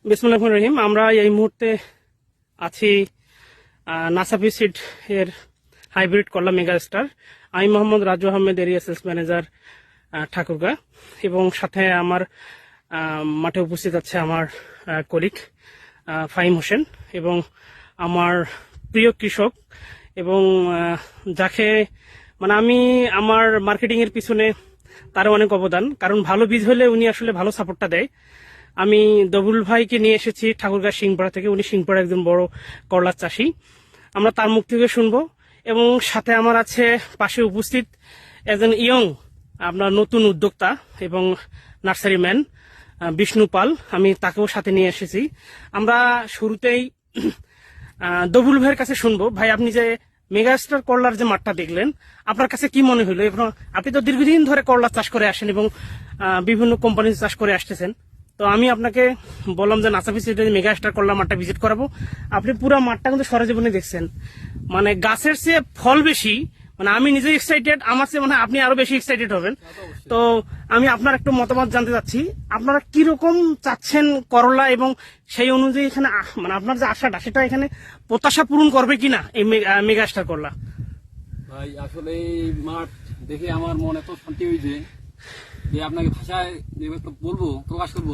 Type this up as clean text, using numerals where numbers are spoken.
বিসমিল্লাহির রহমানির রহিম। আমরা এই মুহূর্তে আছি নাসাফি সিড এর হাইব্রিড করলা মেগা স্টার। আমি Mohammad Raju Ahmed, area sales manager, Thakurgaon. এবং সাথে আমার মাঠে উপস্থিত আছে আমার কলিগ ফাহিম হোসেন এবং আমার প্রিয় কৃষক, এবং যাকে আমি আমার মার্কেটিং এর পিছনে তার অনেক অবদান, কারণ ভালো বীজ হলে উনি আসলে ভালো সাপোর্টটা দেয়। আমি দবুল ভাইকে নিয়ে এসেছি ঠাকুরগাঁ সিংপাড়া থেকে। উনি সিংপাড়া একজন বড় করলার চাষি। আমরা তার মুখ থেকে শুনবো। এবং সাথে আমার আছে পাশে উপস্থিত একজন আপনার নতুন উদ্যোক্তা এবং নার্সারি ম্যান বিষ্ণু পাল। আমি তাকেও সাথে নিয়ে এসেছি। আমরা শুরুতেই দবুল ভাইয়ের কাছে শুনবো। ভাই, আপনি যে মেগাস্টার করলার যে মাঠটা দেখলেন, আপনার কাছে কি মনে হলো? আপনি তো দীর্ঘদিন ধরে করলা চাষ করে আসেন এবং বিভিন্ন কোম্পানি চাষ করে আসতেছেন। তো আমি আপনাকে বললাম যে নাসাফি সিডের মেগাস্টার করলা মাঠটা ভিজিট করাবো। আপনি পুরো মাঠটা কিন্তু সরেজীবনে দেখছেন, গাছের চেয়ে ফল বেশি। আমি নিজে এক্সাইটেড, আমার চেয়ে আপনি আরো বেশি এক্সাইটেড হবেন। তো আমি আপনার একটু মতামত জানতে চাচ্ছি, আপনারা কিরকম চাচ্ছেন করলা, এবং সেই অনুযায়ী এখানে আপনার যে আশাটা সেটা এখানে প্রত্যাশা পূরণ করবে কিনা এই মেগাস্টার করলা। ভাই, আসলে এই মাঠ দেখে আমার মনে এত শান্তি হয়েছে যে আপনাকে ভাষায় বলবো, প্রকাশ করবো।